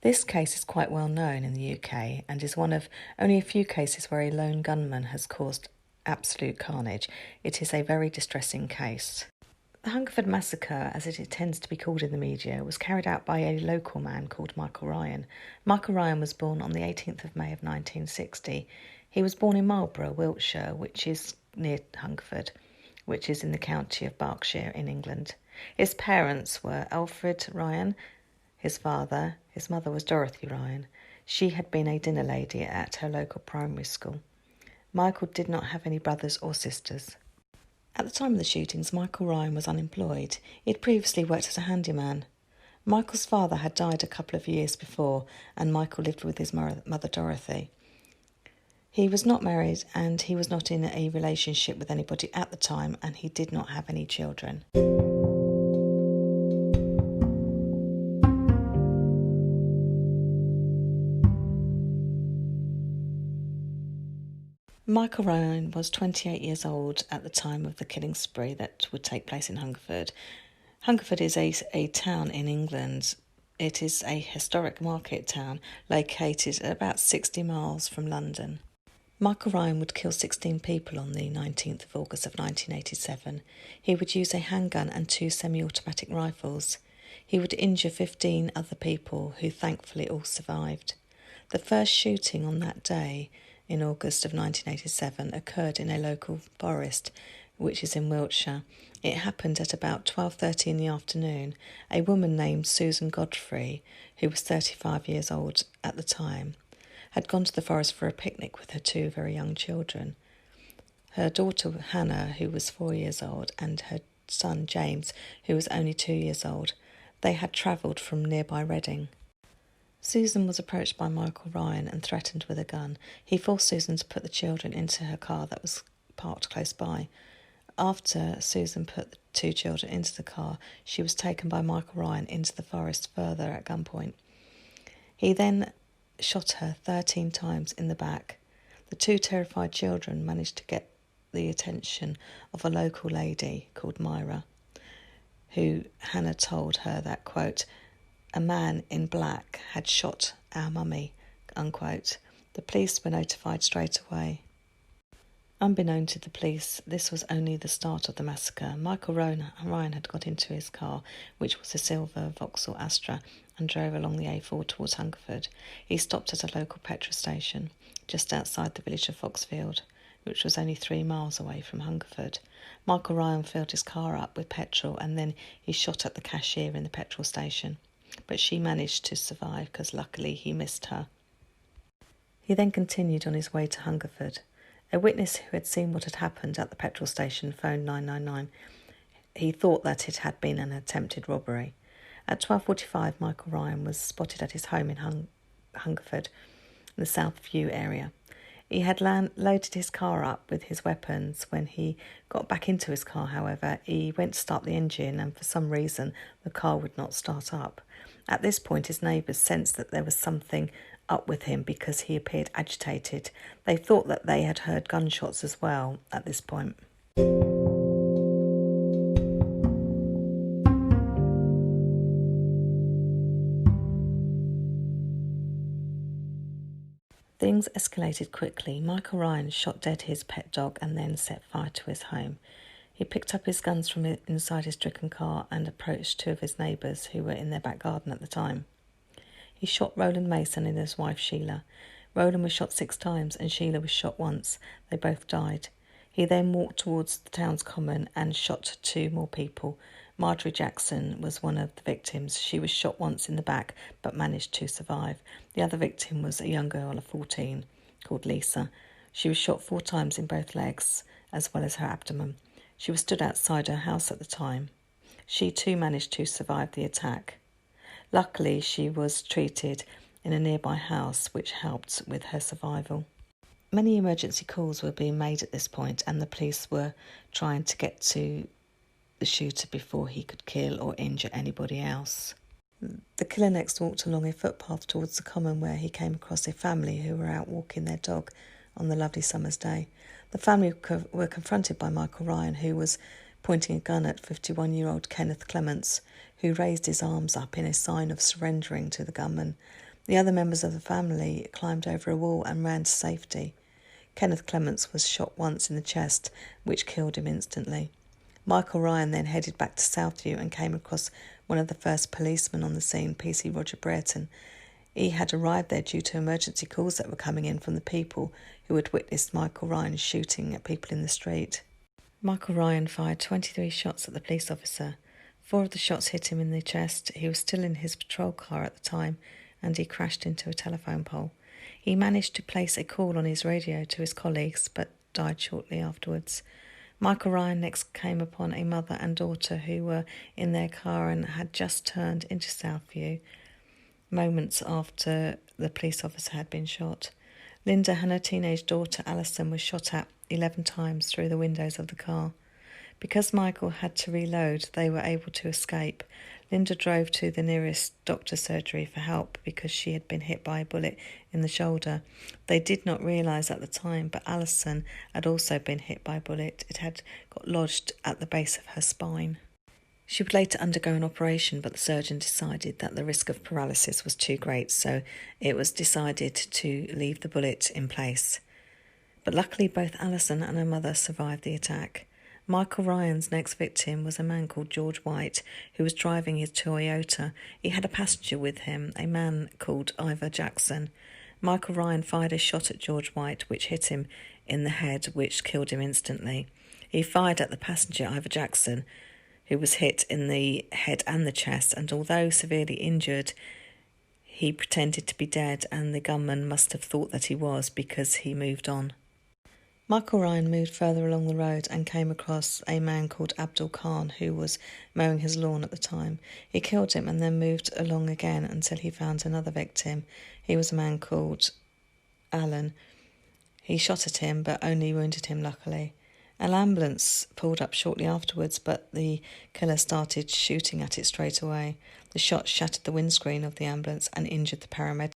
This case is quite well known in the UK and is one of only a few cases where a lone gunman has caused absolute carnage. It is a very distressing case. The Hungerford Massacre, as it tends to be called in the media, was carried out by a local man called Michael Ryan. Michael Ryan was born on the 18th of May of 1960. He was born in Marlborough, Wiltshire, which is near Hungerford, which is in the county of Berkshire in England. His parents were Alfred Ryan, his father. His mother was Dorothy Ryan. She had been a dinner lady at her local primary school. Michael did not have any brothers or sisters. At the time of the shootings, Michael Ryan was unemployed. He had previously worked as a handyman. Michael's father had died a couple of years before, and Michael lived with his mother Dorothy. He was not married, and he was not in a relationship with anybody at the time, and he did not have any children. Michael Ryan was 28 years old at the time of the killing spree that would take place in Hungerford. Hungerford is a town in England. It is a historic market town located about 60 miles from London. Michael Ryan would kill 16 people on the 19th of August of 1987. He would use a handgun and 2 semi-automatic rifles. He would injure 15 other people who thankfully all survived. The first shooting on that day in August of 1987 occurred in a local forest, which is in Wiltshire. It happened at about 12:30 in the afternoon. A woman named Susan Godfrey, who was 35 years old at the time, had gone to the forest for a picnic with her 2 very young children. Her daughter Hannah, who was 4 years old, and her son James, who was only 2 years old. They had travelled from nearby Reading. Susan was approached by Michael Ryan and threatened with a gun. He forced Susan to put the children into her car that was parked close by. After Susan put the 2 children into the car, she was taken by Michael Ryan into the forest further at gunpoint. He then shot her 13 times in the back. The 2 terrified children managed to get the attention of a local lady called Myra, who Hannah told her that, quote, "A man in black had shot our mummy," unquote. The police were notified straight away. Unbeknown to the police, this was only the start of the massacre. Michael Ryan had got into his car, which was a silver Vauxhall Astra, and drove along the A4 towards Hungerford. He stopped at a local petrol station just outside the village of Foxfield, which was only 3 miles away from Hungerford. Michael Ryan filled his car up with petrol, and then he shot at the cashier in the petrol station. But she managed to survive because luckily he missed her. He then continued on his way to Hungerford. A witness who had seen what had happened at the petrol station phoned 999. He thought that it had been an attempted robbery. At 12:45, Michael Ryan was spotted at his home in Hungerford, in the South View area. He had loaded his car up with his weapons. When he got back into his car, however, he went to start the engine, and for some reason the car would not start up. At this point, his neighbours sensed that there was something up with him because he appeared agitated. They thought that they had heard gunshots as well at this point. Things escalated quickly. Michael Ryan shot dead his pet dog and then set fire to his home. He picked up his guns from inside his stricken car and approached 2 of his neighbours who were in their back garden at the time. He shot Roland Mason and his wife Sheila. Roland was shot 6 times and Sheila was shot once. They both died. He then walked towards the town's common and shot 2 more people. Marjorie Jackson was one of the victims. She was shot once in the back but managed to survive. The other victim was a young girl of 14 called Lisa. She was shot 4 times in both legs as well as her abdomen. She was stood outside her house at the time. She too managed to survive the attack. Luckily, she was treated in a nearby house, which helped with her survival. Many emergency calls were being made at this point, and the police were trying to get to the shooter before he could kill or injure anybody else. The killer next walked along a footpath towards the common where he came across a family who were out walking their dog on the lovely summer's day. The family were confronted by Michael Ryan, who was pointing a gun at 51-year-old Kenneth Clements, who raised his arms up in a sign of surrendering to the gunman. The other members of the family climbed over a wall and ran to safety. Kenneth Clements was shot once in the chest, which killed him instantly. Michael Ryan then headed back to Southview and came across one of the first policemen on the scene, PC Roger Brereton. He had arrived there due to emergency calls that were coming in from the people who had witnessed Michael Ryan shooting at people in the street. Michael Ryan fired 23 shots at the police officer. 4 of the shots hit him in the chest. He was still in his patrol car at the time, and he crashed into a telephone pole. He managed to place a call on his radio to his colleagues, but died shortly afterwards. Michael Ryan next came upon a mother and daughter who were in their car and had just turned into Southview moments after the police officer had been shot. Linda and her teenage daughter Alison was shot at 11 times through the windows of the car. Because Michael had to reload, they were able to escape. Linda drove to the nearest doctor's surgery for help because she had been hit by a bullet in the shoulder. They did not realise at the time, but Alison had also been hit by a bullet. It had got lodged at the base of her spine. She would later undergo an operation, but the surgeon decided that the risk of paralysis was too great, so it was decided to leave the bullet in place. But luckily both Alison and her mother survived the attack. Michael Ryan's next victim was a man called George White, who was driving his Toyota. He had a passenger with him, a man called Ivor Jackson. Michael Ryan fired a shot at George White, which hit him in the head, which killed him instantly. He fired at the passenger, Ivor Jackson, who was hit in the head and the chest, and although severely injured, he pretended to be dead, and the gunman must have thought that he was because he moved on. Michael Ryan moved further along the road and came across a man called Abdul Khan who was mowing his lawn at the time. He killed him and then moved along again until he found another victim. He was a man called Alan. He shot at him but only wounded him luckily. An ambulance pulled up shortly afterwards, but the killer started shooting at it straight away. The shot shattered the windscreen of the ambulance and injured the paramedic.